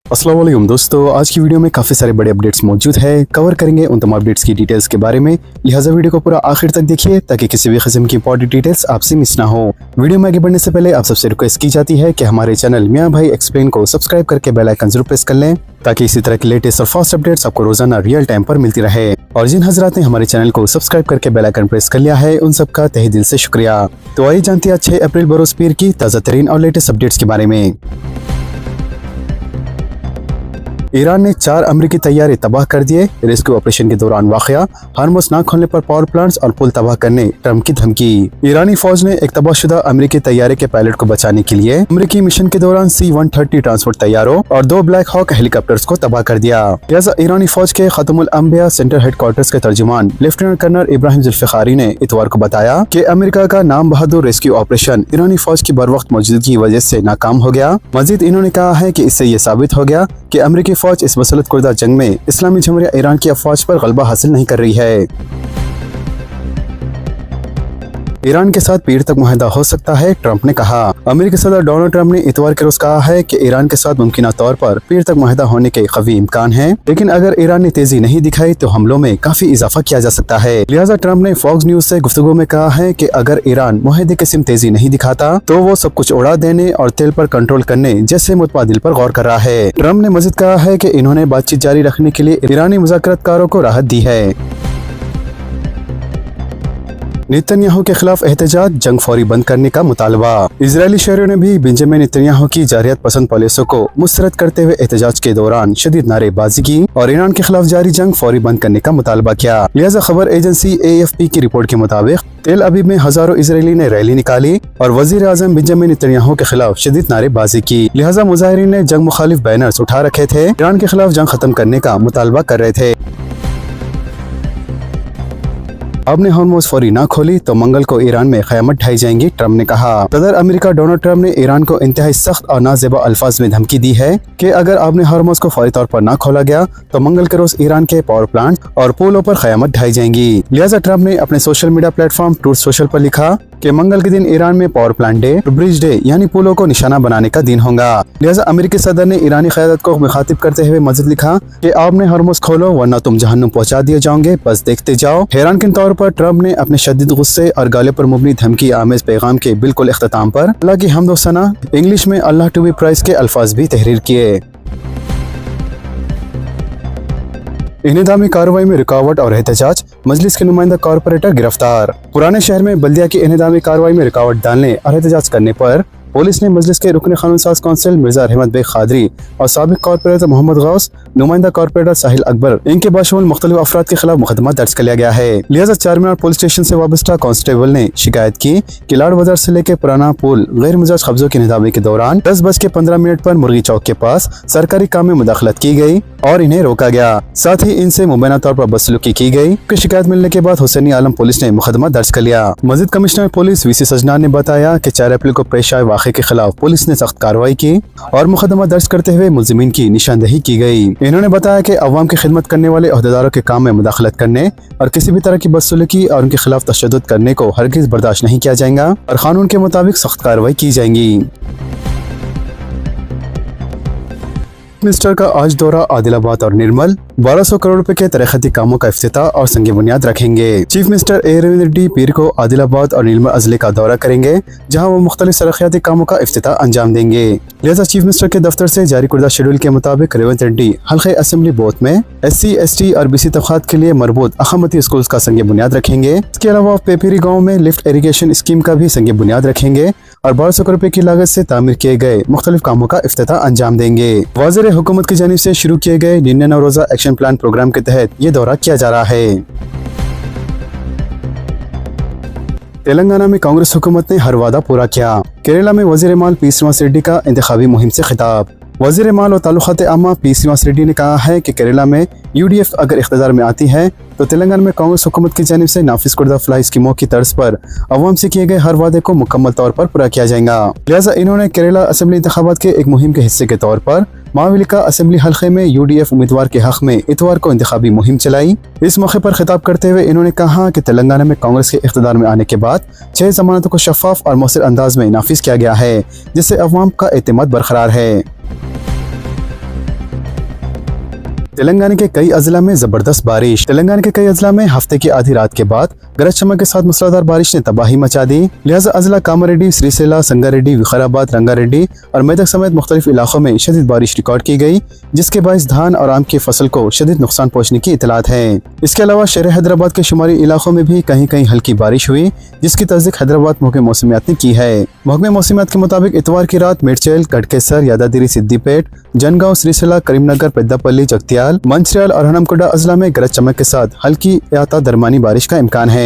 अस्सलाम वालेकुम दोस्तों, आज की वीडियो में काफ़ी सारे बड़े अपडेट्स मौजूद है। कवर करेंगे उन तमाम अपडेट्स की डिटेल्स के बारे में, लिहाजा वीडियो को पूरा आखिर तक देखिए ताकि किसी भी किस्म की इंपॉर्टेंट डिटेल्स आपसे मिस ना हो। वीडियो में आगे बढ़ने से पहले आप सबसे रिक्वेस्ट की जाती है कि हमारे चैनल मियाँ भाई एक्सप्लेन को सब्सक्राइब करके बेल आइकन जरूर प्रेस कर लें ताकि इसी तरह की लेटेस्ट और फास्ट अपडेट्स आपको रोजाना रियल टाइम पर मिलती रहे। और जिन हजरात ने हमारे चैनल को सब्सक्राइब करके बेल आइकन प्रेस कर लिया है उन सबका तहे दिल से शुक्रिया। तो आइए जानते हैं 6 अप्रैल बरोज पीर की ताज़ा तरीन और लेटेस्ट अपडेट्स के बारे में। ईरान ने 4 अमेरिकी तैयारे तबाह कर दिए। रेस्क्यू ऑपरेशन के दौरान वाकया, हार्मोस ना खोलने पर पावर प्लांट्स और पुल तबाह करने ट्रंप की धमकी। ईरानी फौज ने एक तबाहशुदा अमेरिकी तैयारे के पायलट को बचाने के लिए अमेरिकी मिशन के दौरान C-130 ट्रांसपोर्ट तैयारों और 2 ब्लैक हॉक हेलीकॉप्टर्स को तबाह कर दिया। लिहाजा ईरानी फौज के खतमुल अंबिया सेंटर हेडक्वार्टर्स के तर्जुमान लेफ्टिनेंट कर्नल इब्राहिम जुल्फिकारी ने इतवार को बताया कि अमेरिका का नाम बहादुर रेस्क्यू ऑपरेशन ईरानी फौज की बर वक्त मौजूदगी की वजह से नाकाम हो गया। मजीद इन्होंने कहा है कि इससे ये साबित हो गया कि अमेरिकी फौज इस मसलत कुर्दा जंग में इस्लामी जमहूरिया ईरान की अफवाज पर गलबा हासिल नहीं कर रही है। ईरान के साथ पीर तक मुआहदा हो सकता है, ट्रंप ने कहा। अमेरिकी सदर डोनाल्ड ट्रंप ने इतवार के रोज कहा है कि ईरान के साथ मुमकिन तौर पर पीर तक मुआहदा होने के कवी इम्कान है, लेकिन अगर ईरान ने तेजी नहीं दिखाई तो हमलों में काफी इजाफा किया जा सकता है। लिहाजा ट्रंप ने फॉक्स न्यूज से गुफ्तगू में कहा है कि अगर ईरान मुआहदे की सिम तेजी नहीं दिखाता तो वो सब कुछ उड़ा देने और तेल पर कंट्रोल करने जैसे मुतबादिल पर गौर कर रहा है। ट्रंप ने मजीद कहा है कि इन्होंने बातचीत जारी रखने के लिए ईरानी मुज़ाकरातकारों को राहत दी है। नेतन्याहू के खिलाफ एहतजाज, जंग फौरी बंद करने का मुतालबा। इजरायली शहरियों ने भी बेंजामिन नेतन्याहू की जारियत पसंद पॉलिसियों को मुस्तरद करते हुए एहतजाज के दौरान शदीद नारेबाजी की और ईरान के खिलाफ जारी जंग फौरी बंद करने का मुतालबा किया। लिहाजा खबर एजेंसी AFP की रिपोर्ट के मुताबिक तेल अवीव में हजारों इजरायली ने रैली निकाली और वजीर आजम बेंजामिन नेतन्याहू के खिलाफ शदीद नारेबाजी की। लिहाजा मुजाहिरीन ने जंग मुखालिफ बैनर्स उठा रखे थे, ईरान के खिलाफ जंग खत्म करने का मुतालबा कर रहे थे। आपने हार्मोस फौरी ना खोली तो मंगल को ईरान में क़यामत ढाई जाएंगी, ट्रंप ने कहा। सदर अमेरिका डोनाल्ड ट्रंप ने ईरान को इंतहाई सख्त और नाज़ेबा अल्फाज में धमकी दी है कि अगर आपने हार्मोस को फौरी तौर पर ना खोला गया तो मंगल के रोज ईरान के पावर प्लांट और पुलों पर क़यामत ढाई जाएंगी। लिहाजा ट्रंप ने अपने social media platform truth social पर लिखा कि मंगल के दिन ईरान में power plant day, bridge day यानी पुलों को निशाना बनाने का दिन होगा। लिहाजा अमेरिकी सदर ने ईरानी क़यादत को मुखातिब करते हुए मज़ीद लिखा कि आपने हार्मोस खोलो वरना तुम जहन्नुम पहुंचा दिए जाओगे, बस देखते जाओ। हैरानकुन तौर पर ट्रंप ने अपने शदीद गुस्से और गाले पर मुबनी धमकी आमेज पैगाम के बिल्कुल इख्तिताम पर अल्लाह की हम्द व सना इंग्लिश में अल्लाह टू बी प्राइज के अल्फाज भी तहरीर किए। इन्हिदामी कार्रवाई में रुकावट और एहतजाज, मजलिस के नुमाइंदा कॉरपोरेटर गिरफ्तार। पुराने शहर में बल्दिया की इन्हिदामी कार्रवाई में रुकावट डालने और एहतजाज करने पर पुलिस ने मजलिस के रुकन कानून साज कौंसिल मिर्जा रहमत बेग खादरी और साबिक कॉरपोरेटर मोहम्मद गौस, नुमाइंदा कॉरपोरेटर साहिल अकबर, इनके बाशमूल मुख्तलिफ अफराद के खिलाफ मुकदमा दर्ज कर लिया गया है। लिहाजा चारमीनार पुलिस स्टेशन से वाबस्ता कांस्टेबल ने शिकायत की कि लाड़ बाजार से लेकर पुराना पुल गैर मुजाज कब्जों की निदामी के दौरान 10:15 पर मुर्गी चौक के पास सरकारी काम में मुदाखलत की गई और इन्हें रोका गया। साथ ही इनसे मुबैना तौर पर बदसलूकी की गई। की शिकायत मिलने के बाद हुसैनी आलम पुलिस ने मुकदमा दर्ज कर लिया। मजीद कमिश्नर पुलिस VC सजनान ने बताया कि 4 अप्रैल को पेश आए वाक़े के खिलाफ पुलिस ने सख्त कार्रवाई की और मुकदमा दर्ज करते हुए मुलजिमीन की निशानदेही की गई। इन्होंने बताया कि अवाम की खिदमत करने वाले अहदेदारों के काम में मुदाखलत करने और किसी भी तरह की बदसलूकी और उनके खिलाफ तशद्दुद करने को हरगिज बर्दाश्त नहीं किया जाएगा और कानून के मुताबिक सख्त कार्रवाई की जाएगी। मिनिस्टर का आज दौरा आदिलाबाद और निर्मल, 1200 करोड़ रुपए के तरक्याती कामों का इफ्तिताह और संग बुनियाद रखेंगे। Chief minister A Ravindra Reddy पीर को आदिलाबाद और निर्मल अजले का दौरा करेंगे, जहां वो मुख्तलिफ तरक्याती कामों का इफ्तिताह अंजाम देंगे। लिहाजा चीफ मिनिस्टर के दफ्तर से जारी कुर्दा शेड्यूल के मुताबिक रेवंत रेड्डी हल्के असेंबली बोथ में SC ST और BC तबकात के लिए मरबूत अहमती स्कूल का संग बुनियाद रखेंगे। इसके अलावा पेपीरी गाँव में लिफ्ट इरीगेशन स्कीम का भी संग बुनियाद रखेंगे और 1200 करोड़ रुपए की लागत से तामीर किए गए मुख्तलिफ कामों का इफ्तिताह अंजाम देंगे। वज़ीर हुकूमत की जानिब से शुरू किए गए 99 रोज़ा एक्शन प्लान प्रोग्राम के तहत ये दौरा किया जा रहा है। तेलंगाना में कांग्रेस हुकूमत ने हर वादा पूरा किया। केरला में वज़ीर माल P श्रीनिवास रेड्डी का इंतखाबी मुहिम से खिताब। वज़ीर माल और ताल्लुकात आमा P श्रीनिवास रेड्डी ने कहा है कि केरला में UDF अगर इख्तियार में आती है तो तेलंगाना में कांग्रेस हुकूमत की जानिब से नाफिज कुर्दा फलाही स्कीमों की तर्ज पर अवाम से किए गए हर वादे को मुकम्मल तौर पर पूरा किया जाएगा। लिहाजा इन्होंने केरला असेंबली इंतखाबात के एक मुहिम के हिस्से के तौर पर माविलिका असेंबली हल्के में UDF उम्मीदवार के हक में इतवार को इंतखाबी मुहिम चलाई। इस मौके पर खिताब करते हुए इन्होंने कहा कि तेलंगाना में कांग्रेस के इख्तियार में आने के बाद 6 जमानतों को शफाफ और मौसर अंदाज में नाफिज किया गया है, जिससे अवाम का एतमाद बरकरार है। तेलंगाना के कई अजला में जबरदस्त बारिश। तेलंगाना के कई अजला में हफ्ते की आधी रात के बाद गरज चमक के साथ मूसलाधार बारिश ने तबाही मचा दी। लिहाजा अजला कामारेड्डी, श्रीसेला, संगारेड्डी, विकाराबाद, रंगारेड्डी और मेदक समेत मुख्तलिफ इलाकों में शदीद बारिश रिकॉर्ड की गई, जिसके बायस धान और आम की फसल को शदीद नुकसान पहुँचने की इतलात है। इसके अलावा शहर हैदराबाद के शुमारी इलाकों में भी कहीं कहीं हल्की बारिश हुई, जिसकी तस्दीक हैदराबाद महकमे मौसमियात ने की है। महकमे मौसमियात के मुताबिक इतवार की रात मेडचेल, गढ़केसर, यादादिरी, सिद्दीपेट, जनगांव, श्रीसेला, करीमनगर, पेद्दापल्ली, जगतियाल, मंचिर्याल और हनमकुंडा अजला में गरज चमक के साथ हल्की या दरमियानी बारिश का इम्कान है।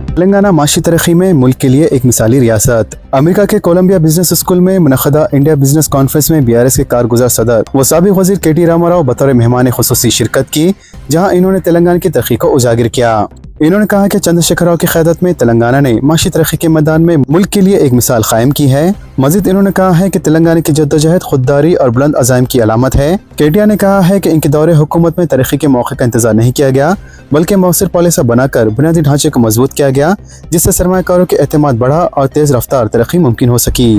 तेलंगाना माशी तरक्की में मुल्क के लिए एक मिसाली रियासत। अमेरिका के कोलंबिया बिजनेस स्कूल में मुनक़दा इंडिया बिजनेस कॉन्फ्रेंस में BRS के कारगुजार सदर व साबिक़ वज़ीर KT रामाराव बतौर मेहमान खुसूसी शिरकत की, जहां इन्होंने तेलंगाना की तरक्की को उजागर किया। इन्होंने कहा कि चंद्रशेखर राव की क़यादत में तेलंगाना ने माशी तरक्की के मैदान में मुल्क के लिए एक मिसाल कायम की है। मजीद इन्होंने कहा है कि तेलंगाना की जद्दोजहद खुददारी और बुलंद अज़ाइम की अलामत है। KTR ने कहा है कि इनके दौरे हुकूमत में तरक्की के मौके का इंतजार नहीं किया गया, बल्कि मौसर पॉलिसी बनाकर बुनियादी ढांचे को मजबूत किया गया, जिससे सरमायाकारों के एतमाद बढ़ा और तेज रफ्तार तरक्की मुमकिन हो सकी।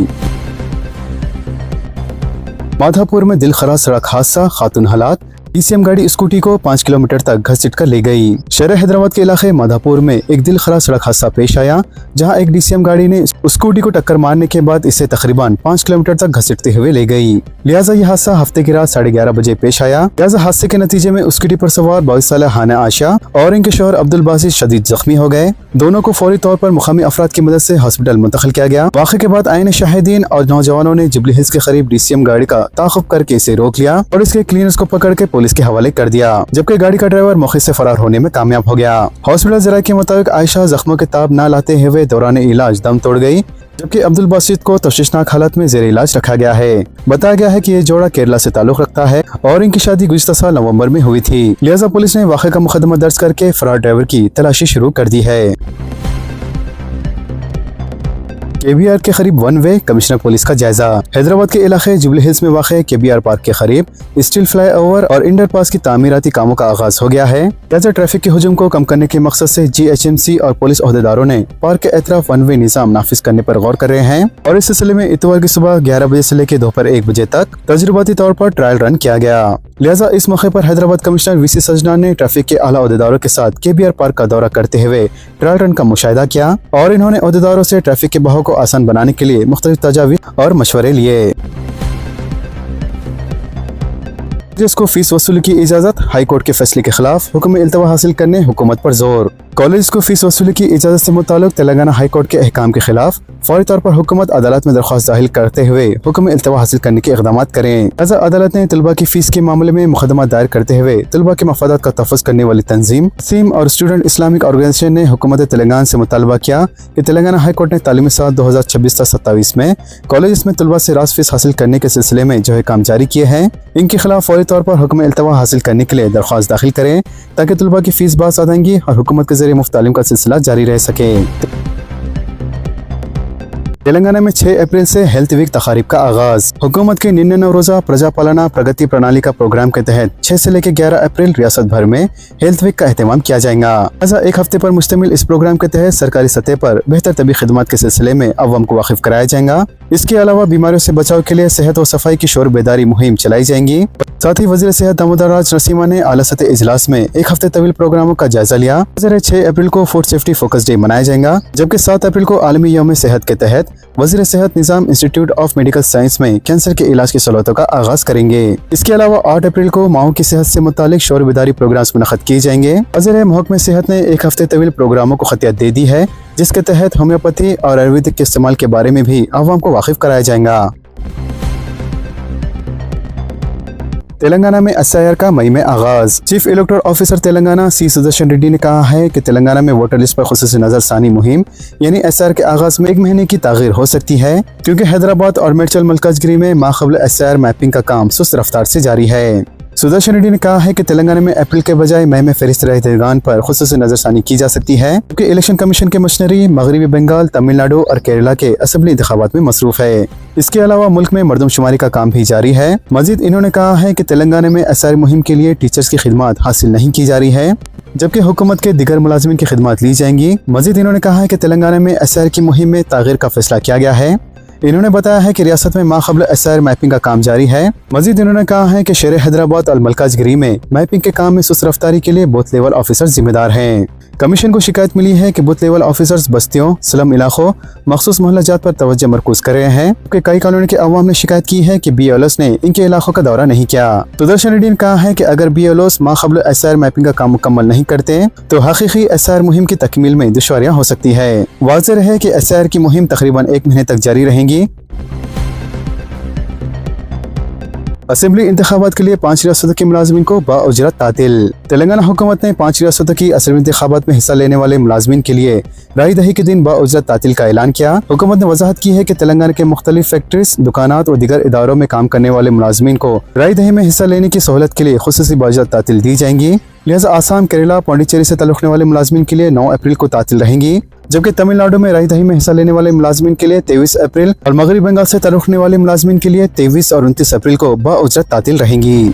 माधापुर में दिलखराज सड़क हादसा, खातून हलाक, DCM गाड़ी स्कूटी को 5 किलोमीटर तक घसीट कर ले गई। शहर हैदराबाद के इलाके माधापुर में एक दिलखराज सड़क हादसा पेश आया, जहां एक DCM गाड़ी ने स्कूटी को टक्कर मारने के बाद इसे तकरीबन 5 किलोमीटर तक घसीटते हुए ले गई। लिहाजा यह हादसा हफ्ते की रात 11:30 बजे पेश आया। लिहाजा हादसे के नतीजे में स्कूटी पर सवार 22 साल हाना आशा और इनके शौहर अब्दुल बासित शदीद जख्मी हो गए। दोनों को फौरी तौर पर मुकामी अफराद की मदद से हॉस्पिटल मुंतकिल किया गया। वाक़े के बाद आईन शाहिदीन और नौजवानों ने जुबली हिल्स के करीब DCM गाड़ी का ताक़ुब करके इसे रोक लिया और इसके क्लीनर्स को पकड़ के पुलिस के हवाले कर दिया, जबकि गाड़ी का ड्राइवर मौके से फरार होने में कामयाब हो गया। हॉस्पिटल ज़राए के मुताबिक आयशा जख्मों के ताब न लाते हुए दौरान इलाज दम तोड़ गई, जबकि अब्दुल बासित को तशवीशनाक हालत में जेर इलाज रखा गया है। बताया गया है कि ये जोड़ा केरला से ताल्लुक रखता है और इनकी शादी गुज़िश्ता साल नवंबर में हुई थी। लिहाजा पुलिस ने वाक़े का मुकदमा दर्ज करके फरार ड्राइवर की तलाशी शुरू कर दी है। KBR के करीब वन वे, कमिश्नर पुलिस का जायजा। हैदराबाद के इलाके जुबली हिल्स में वाक़ KBR पार्क के करीब स्टील फ्लाई ओवर और अंडरपास की तामीराती कामों का आगाज हो गया है। लिहाजा ट्रैफिक के हुजूम को कम करने के मकसद से GHMC और पुलिस ओहदेदारों ने पार्क के एतराफ वन वे निज़ाम नाफिज करने पर गौर कर रहे हैं और इस सिलसिले में इतवार की सुबह 11 बजे से लेकर दोपहर 1 बजे तक तजुर्बाती तौर पर ट्रायल रन किया गया। लिहाजा इस मौके पर हैदराबाद कमिश्नर VC सजना ने ट्रैफिक के आला ओहदेदारों के साथ KBR पार्क का दौरा करते हुए ट्रायल रन का मुशाहिदा किया और इन्होंने ओहदेदारों से ट्रैफिक के बहाव को आसान बनाने के लिए मुख्तलिफ तजावीज़ और मशवरे लिए। को फीस वसूली की इजाजत, हाई कोर्ट के फैसले के खिलाफ हुक्म इल्तवा हासिल करने हुकूमत पर जोर। कॉलेज को फीस वसूली की इजाजत से मुताल्लिक तेलंगाना हाई कोर्ट के अहकाम के खिलाफ फौरी तौर पर हुकूमत अदालत में दरख्वास्त दाखिल करते हुए हुक्म इल्तवा हासिल करने के इक़दाम करें। लिहाजा अदालत ने तलबा की फीस के मामले में मुकदमा दायर करते हुए तलबा के मफादात का तहफ़्फ़ुज़ करने वाली तंजीम सीम और स्टूडेंट इस्लामिक ऑर्गेनाइजेशन ने हुकूमत तेलंगाना से मुतालबा किया कि तेलंगाना हाई कोर्ट ने तालीमी साल 2026-27 में कॉलेज में तलबा से रास फीस हासिल करने के सिलसिले में जो काम जारी किए हैं, इनके खिलाफ फौरी तौर पर हुक्म इल्तवा हासिल करने के लिए दरख्वास्त दाखिल करें, ताकि तलबा की फीस बास अदायगी और हुकूमत के जरिए मुफ्त तालीम का सिलसिला जारी रह सके। तेलंगाना में 6 अप्रैल से हेल्थ वीक तकारीब का आगाज। हुकूमत के 99 रोजा प्रजा पालना प्रगति प्रणाली का प्रोग्राम के तहत 6 से लेकर 11 अप्रैल रियासत भर में हेल्थ वीक का एहतमाम किया जाएगा। लिहाजा एक हफ्ते पर मुश्तमिल इस प्रोग्राम के तहत सरकारी सतह पर बेहतर तबी खिदमत के सिलसिले में अवाम को वाकिफ कराया जाएगा। इसके अलावा बीमारियों से बचाव के लिए सेहत और सफाई की शोर बेदारी मुहिम चलाई जाएंगी। साथ ही वज़ीर सेहत दामोदर राज नरसिम्हा ने आला सतह इजलास में एक हफ्ते तवील प्रोग्रामों का जायजा लिया। 6 अप्रैल को फूड सेफ्टी फोकस डे मनाया जाएगा, जबकि 7 अप्रैल को आलमी यौम सेहत के तहत वज़ीर सेहत निज़ाम इंस्टीट्यूट ऑफ मेडिकल साइंस में कैंसर के इलाज की सहूलतों का आगाज करेंगे। इसके अलावा 8 अप्रैल को माओं की सेहत से मुतालिक शोर बेदारी प्रोग्राम मुनक़्क़द किए जाएंगे। वज़ीर महकमे सेहत ने एक हफ्ते तवील प्रोग्रामों को खतियत दे दी है, जिसके तहत होम्योपैथी और आयुर्वेदिक के इस्तेमाल के बारे में भी आवाम को वाकिफ कराया जाएगा। तेलंगाना में SIR का मई में आगाज। Chief electoral officer Telangana C Sudarshan Reddy ने कहा है कि तेलंगाना में वोटर लिस्ट पर खुसूसी नजरसानी मुहिम यानी SIR के आगाज में 1 महीने की तागीर हो सकती है, क्योंकि हैदराबाद और मेडचल मलकाजगिरी में माक़बल SIR मैपिंग का काम सुस्त रफ्तार से जारी है। सुदर्शन रेड्डी ने कहा है कि तेलंगाना में अप्रैल के बजाय मई में फहरिस्त रहतेगान पर खुसूसी नजरसानी की जा सकती है, क्योंकि इलेक्शन कमीशन के मशीनरी मगरबी बंगाल, तमिलनाडु और केरला के असेंबली इंतखाबात में मसरूफ है। इसके अलावा मुल्क में मरदमशुमारी का काम भी जारी है। मजीद इन्होंने कहा है कि तेलंगाना में SIR मुहिम के लिए टीचर्स की खिदमत हासिल नहीं की जा रही है, जबकि हुकूमत के दिगर मुलाजिमिन की खिदमत ली जाएंगी। मजीद इन्होंने कहा है कि तेलंगाना में SIR की मुहिम में तागीर का फैसला किया गया है। इन्होंने बताया है कि रियासत में माक़बल एसआर मैपिंग का काम जारी है। मजीद इन्होंने कहा है कि शेर हैदराबाद और मलकाजगिरी में मैपिंग के काम में सुस्त रफ्तारी के लिए बूथ लेवल ऑफिसर जिम्मेदार हैं। कमीशन को शिकायत मिली है कि बूथ लेवल ऑफिसर्स बस्तियों, स्लम इलाकों, मखसूस मोहल्ला जात पर तवज्जो मरकूज कर रहे हैं, क्योंकि कई कॉलोनी के अवाम ने शिकायत की है कि BLOs ने इनके इलाकों का दौरा नहीं किया। तो दर्शन रेड्डी ने कहा है कि अगर BLOs माक़बल एसआर मैपिंग का काम मुकम्मल नहीं करते तो हकीकी एसआर मुहिम की तकमील में दुश्वारियां हो सकती है। वाज़ेह है कि एसआर की मुहिम तकरीबन 1 महीने तक जारी रहेंगी। असेंबली इंतखाबात के लिए 5 रियासतों के मुलाजमीन को बाउजरत तातिल। तेलंगाना हुकूमत ने 5 रियासतों की असेंबली इंतखाबात में हिस्सा लेने वाले मुलाजमीन के लिए राय दही के दिन बाउजरत तातिल का ऐलान किया। हुकूमत ने वजाहत की है कि तेलंगाना के मुख्तलिफ फैक्ट्रीज, दुकानात और दीगर इदारों में काम करने वाले मुलाजमीन को राय दही में हिस्सा लेने की सहूलत के लिए खुसूसी बाउजरत तातिल दी जाएंगी। लिहाजा आसाम, केरला, पौंडीचेरी से ताल्लुक़ रखने वाले मुलाजमीन के लिए 9 अप्रैल को तातिल रहेंगी, जबकि तमिलनाडु में राय दही में हिस्सा लेने वाले मुलाजमीन के लिए 23 अप्रैल और मगरबी बंगाल से ताल्लुक़ रखने वाले मुलाजमीन के लिए 23 और 29 अप्रैल को बाउजरत तातिल रहेंगी।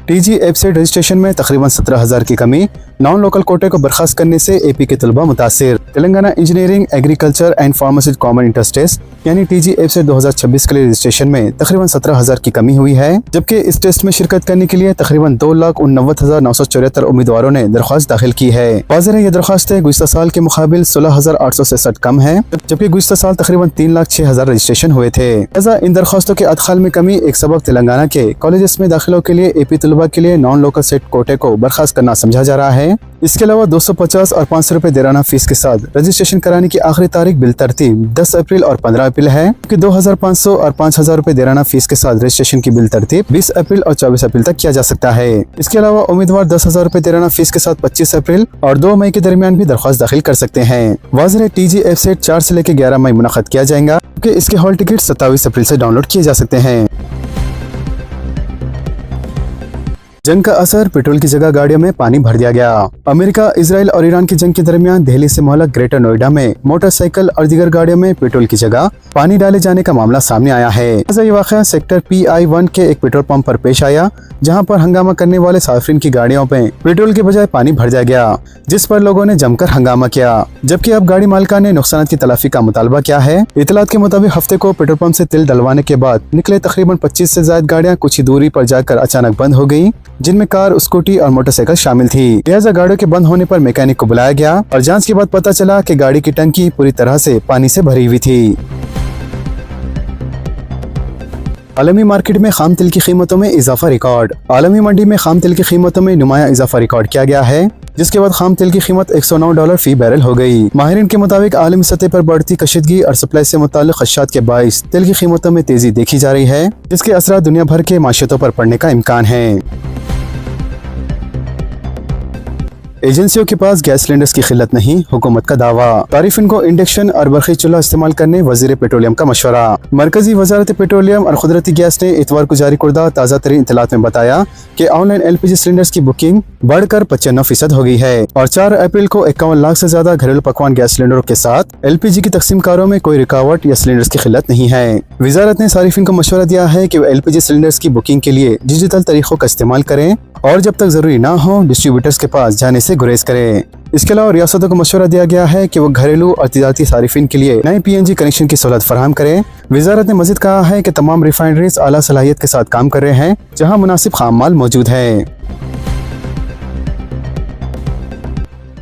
TG वेबसाइट रजिस्ट्रेशन में तकरीबन 17,000 की कमी। नॉन लोकल कोटे को बर्खास्त करने से AP के तलबा मुतासिर। Telangana engineering, agriculture and pharmaceutical common interest test यानी TG वेबसाइट 2026 के लिए रजिस्ट्रेशन में तकरीबन 17,000 की कमी हुई है, जबकि इस टेस्ट में शिरकत करने के लिए तकरीबन 2,89,974 उम्मीदवारों ने दरख्वास्त दाखिल की है। वाज़ेह है ये दरख्वास्तें गुज़िश्ता साल के मुकाबिल 16,867 कम है, जबकि गुज़िश्ता साल तकरीबन 3,06,000 रजिस्ट्रेशन हुए थे। लिहाजा इन दरख्वास्तों के अदखाल में कमी एक सबब तेलंगाना के कॉलेजेस में दाखिलों के लिए AP तलबा के लिए नॉन लोकल सेट कोटे को बर्खास्त करना समझा जा रहा है। इसके अलावा 250 और 500 रुपए देराना फीस के साथ रजिस्ट्रेशन कराने की आखिरी तारीख बिलतरतीब 10 अप्रैल और 15 अप्रैल है, कि 2,500 और 5,000 रुपए देराना फीस के साथ रजिस्ट्रेशन की बिलतरतीब 20 अप्रैल और 24 अप्रैल तक किया जा सकता है। इसके अलावा उम्मीदवार 10,000 रुपए देराना फीस के साथ 25 अप्रैल और 2 मई के दरमियान भी दरख्वास्त दाखिल कर सकते हैं। वाज़ेह है TG वेबसाइट 4 से लेकर 11 मई मुनक़द किया जाएगा, क्योंकि इसके हॉल टिकट 27 अप्रैल से डाउनलोड किए जा सकते हैं। जंग का असर, पेट्रोल की जगह गाड़ियों में पानी भर दिया गया। अमेरिका, इजराइल और ईरान की जंग के दरमियान दिल्ली से मोहल्ला ग्रेटर नोएडा में मोटरसाइकिल और दीगर गाड़ियों में पेट्रोल की जगह पानी डाले जाने का मामला सामने आया है। ये वाक़या सेक्टर PI1 के एक पेट्रोल पंप पर पेश आया, जहां पर हंगामा करने वाले साफिरीन की गाड़ियों में पेट्रोल के बजाय पानी भर दिया गया, जिस पर लोगों ने जमकर हंगामा किया। जबकि अब गाड़ी मालिका ने नुकसान की तलाफी का मुतालबा किया है। इतलात के मुताबिक हफ्ते को पेट्रोल पंप से तेल डलवाने के बाद निकले तकरीबन 25 से ज्यादा गाड़ियां कुछ ही दूरी पर जाकर अचानक बंद हो गयी, जिनमें कार, स्कूटी और मोटरसाइकिल शामिल थी। लिहाजा गाड़ियों के बंद होने पर मैकेनिक को बुलाया गया और जांच के बाद पता चला कि गाड़ी की टंकी पूरी तरह से पानी से भरी हुई थी। आलमी मार्केट में खाम तेल की कीमतों में इजाफा रिकॉर्ड। आलमी मंडी में खाम तेल की कीमतों में नुमाया इजाफा रिकॉर्ड किया गया है, जिसके बाद खाम तेल की कीमत $109 फी बैरल हो गई। माहिरीन के मुताबिक आलमी सतह पर बढ़ती कशीदगी और सप्लाई से मुताल्लिक खदशात के बाइस तेल की कीमतों में तेजी देखी जा रही है, जिसके असरात दुनिया भर के माशियतों पर पड़ने का इम्कान है। एजेंसियों के पास गैस सिलेंडर्स की किल्लत नहीं, हुकूमत का दावा। तारीफिन को इंडक्शन और बरखी चूल्हा इस्तेमाल करने वजीर पेट्रोलियम का मशवरा। मरकजी वजारत पेट्रोलियम और कुदरती गैस ने इतवार को जारी करदा ताज़ा तरीन इत्तलात में बताया कि ऑनलाइन LPG सिलेंडर्स की बुकिंग बढ़कर 95% हो गई है और 4 अप्रैल को 51 लाख से ज्यादा घरेलू पकवान गैस सिलेंडरों के साथ LPG की तकसीम कारों में कोई रुकावट या सिलेंडर्स की किल्लत नहीं है। वजारत ने सारिफिन को मशवरा दिया है कि वे LPG सिलेंडर्स की बुकिंग के लिए डिजिटल तरीकों का इस्तेमाल करें और जब तक जरूरी ना हो डिस्ट्रीब्यूटर्स के पास जाने से गुरेज करें। इसके अलावा रियासतों को मशवरा दिया गया है कि वो घरेलू और तिजारती सारिफिन के लिए नए PNG कनेक्शन की सहूलत फराहम करें। वजारत ने मजीद कहा है कि तमाम रिफाइनरीज आला सलाहियत के साथ काम कर रहे हैं, जहां मुनासिब खाम माल मौजूद है।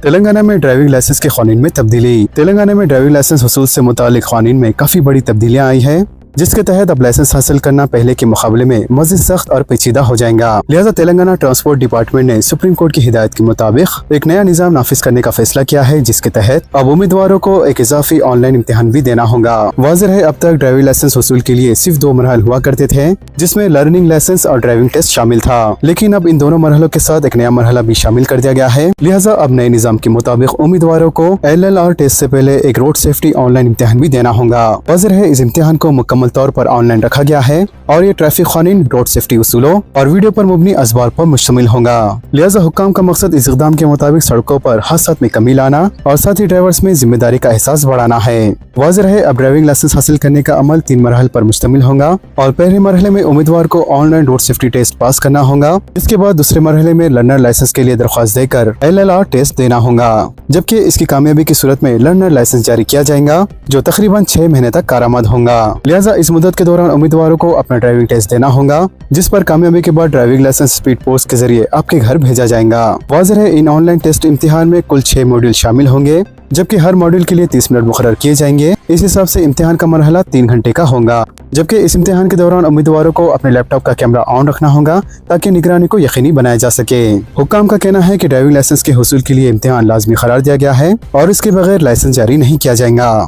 तेलंगाना में ड्राइविंग लाइसेंस के कानून में तब्दीली। तेलंगाना में ड्राइविंग लाइसेंस वसूल से मुतालिक कानून में काफी बड़ी तब्दीलियां आई है, जिसके तहत अब लाइसेंस हासिल करना पहले के मुकाबले में मज़ीद सख्त और पेचीदा हो जाएगा। लिहाजा तेलंगाना ट्रांसपोर्ट डिपार्टमेंट ने सुप्रीम कोर्ट की हिदायत के मुताबिक एक नया निज़ाम नाफिज करने का फैसला किया है, जिसके तहत अब उम्मीदवारों को एक इजाफी ऑनलाइन इम्तिहान भी देना होगा। वाज़ेह है अब तक ड्राइविंग लाइसेंस वसूल के लिए सिर्फ 2 मरहल हुआ करते थे, जिसमें लर्निंग लाइसेंस और ड्राइविंग टेस्ट शामिल था, लेकिन अब इन दोनों मरहलों के साथ एक नया मरहला भी शामिल कर दिया गया है। लिहाजा अब नए निज़ाम के मुताबिक उम्मीदवारों को LLR टेस्ट से पहले एक रोड सेफ्टी ऑनलाइन इम्तिहान भी देना होगा। वाज़ेह है इस इम्तिहान को मुकम्मल तौर पर ऑनलाइन रखा गया है और ये ट्रैफिक कानून, रोड सेफ्टी उसूलों और वीडियो पर मुबनी अखबार पर मुश्तमिल होगा। लिहाजा हुक्काम का मकसद इस इक़दाम के मुताबिक सड़कों पर हादसात में कमी लाना और साथ ही ड्राइवर्स में जिम्मेदारी का एहसास बढ़ाना है। वाज़ेह है, अब ड्राइविंग लाइसेंस हासिल करने का अमल 3 मरहल पर मुश्तमिल होगा और पहले मरहले में उम्मीदवार को online road safety test pass करना होगा। इसके बाद दूसरे मरहले में लर्नर लाइसेंस के लिए दरख्वास्त देकर LLR टेस्ट देना होगा, जबकि इसकी कामयाबी की सूरत में लर्नर लाइसेंस जारी किया जाएगा जो तकरीबन 6 महीने तक कारआमद होगा। लिहाजा इस मुद्दत के दौरान उम्मीदवारों को अपना ड्राइविंग टेस्ट देना होगा, जिस पर कामयाबी के बाद ड्राइविंग लाइसेंस स्पीड पोस्ट के जरिए आपके घर भेजा जाएगा। वाज़ेह है, इन ऑनलाइन टेस्ट इम्तिहान में कुल 6 मॉड्यूल शामिल होंगे, जबकि हर मॉड्यूल के लिए 30 मिनट मुकर्रर किए जाएंगे। इस हिसाब से इम्तिहान का मरहला 3 घंटे का होगा, जबकि इस इम्तिहान के दौरान उम्मीदवारों को अपने लैपटॉप का कैमरा ऑन रखना होगा ताकि निगरानी को यकीनी बनाया जा सके। हुक्काम का कहना है कि ड्राइविंग लाइसेंस के हुसूल के लिए इम्तिहान लाजमी करार दिया गया है और इसके बगैर लाइसेंस जारी नहीं किया जाएगा।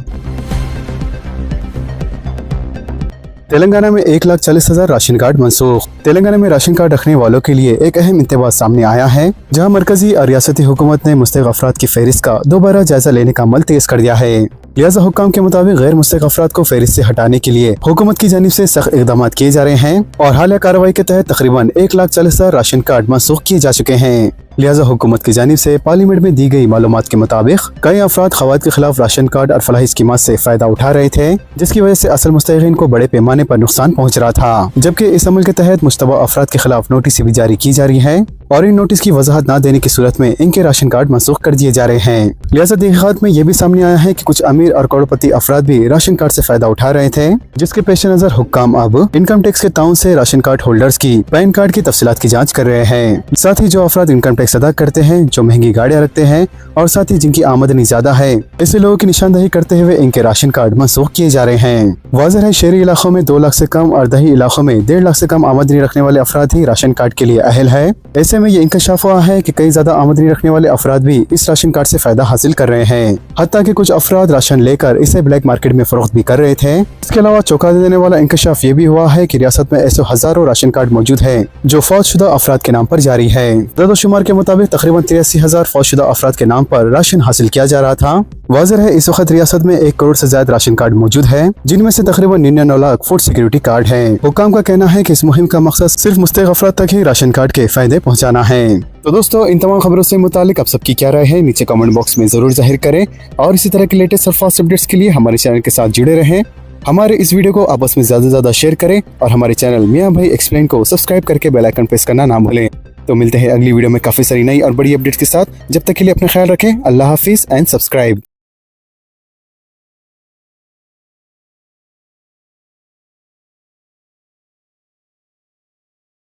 तेलंगाना में 1,40,000 राशन कार्ड मनसूख। तेलंगाना में राशन कार्ड रखने वालों के लिए एक अहम इंतबाह सामने आया है, जहां मरकजी और रियासती हुकूमत ने मुस्तहिक अफराद की फहरिस्त का दोबारा जायजा लेने का अमल तेज कर दिया है। लिहाजा हुक्काम के मुताबिक गैर मुस्तहिक अफराद को फहरिस्त से हटाने के लिए हुकूमत की जानिब से सख्त इक़दाम किए जा रहे हैं और हालिया कार्रवाई के तहत तकरीबन 1,40,000 राशन कार्ड मनसूख किए जा चुके हैं। लिहाजा हुकूमत की जानिब से पार्लियामेंट में दी गई मालूमात के मुताबिक कई अफराद खवात के खिलाफ राशन कार्ड और फलाही स्कीमात से फायदा उठा रहे थे, जिसकी वजह से असल मुस्तहिकीन को बड़े पैमाने पर नुकसान पहुँच रहा था। जबकि इस अमल के तहत मुश्तबा अफराद के खिलाफ नोटिस भी जारी की जा रही है और इन नोटिस की वजाहत न देने की सूरत में इनके राशन कार्ड मनसूख कर दिए जा रहे हैं। लिहाजा तहकीकात में यह भी सामने आया है कि कुछ अमीर और करोड़पति अफराद भी राशन कार्ड से फायदा उठा रहे थे, जिसके पेश नजर हुक्काम अब इनकम टैक्स के ताउन से राशन कार्ड होल्डर्स की पैन कार्ड की तफसीलात की जाँच कर रहे हैं। साथ ही जो अफराद इनकम टैक्स अदा करते हैं, जो महंगी गाड़ियाँ रखते हैं और साथ ही जिनकी आमदनी ज्यादा है, ऐसे लोगों की निशानदही करते हुए इनके राशन कार्ड मनसूख किए जा रहे हैं। वाज़ेह है, शहरी इलाकों में 2 लाख से कम और दही इलाकों में 1.5 लाख से कम आमदनी रखने वाले अफराद ही राशन कार्ड के लिए अहल है। ऐसे में ये इंकशाफ हुआ है कि कई ज्यादा आमदनी रखने वाले अफराद भी इस राशन कार्ड से फायदा हासिल कर रहे हैं, हत्ता कि कुछ अफराद राशन लेकर इसे ब्लैक मार्केट में फरोख्त भी कर रहे थे। इसके अलावा चौंका देने वाला इंकशाफ ये भी हुआ है कि रियासत में ऐसे हजारों राशन कार्ड मौजूद है जो फौजशुदा अफराद के नाम पर जारी है। शुमार के मुताबिक तकरीबन 83,000 फौजशुदा अफराद के नाम पर राशन हासिल किया जा रहा था। वाज़ेह है, इस वक्त रियासत में 1 करोड़ से ज्यादा राशन कार्ड मौजूद है, जिनमें से तकरीबन 99 लाख फूड सिक्योरिटी कार्ड है। हुक्काम का कहना है कि इस मुहिम का मकसद सिर्फ मुस्तहिक अफराद तक ही राशन कार्ड के फायदे पहुँचाना है। तो दोस्तों, इन तमाम खबरों से मुतालिक आप सबकी क्या राय है नीचे कमेंट बॉक्स में जरूर जाहिर करें और इसी तरह के लेटेस्ट और फास्ट अपडेट्स के लिए हमारे चैनल के साथ जुड़े रहें। हमारे इस वीडियो को आपस में ज्यादा से ज्यादा शेयर करें और हमारे चैनल मियां भाई एक्सप्लेन को सब्सक्राइब करके बेल आइकन प्रेस करना ना भूलें। तो मिलते हैं अगली वीडियो में काफी सारी नई और बड़ी अपडेट्स के साथ। जब तक के लिए अपना ख्याल रखें। अल्लाह हाफिज एंड सब्सक्राइब।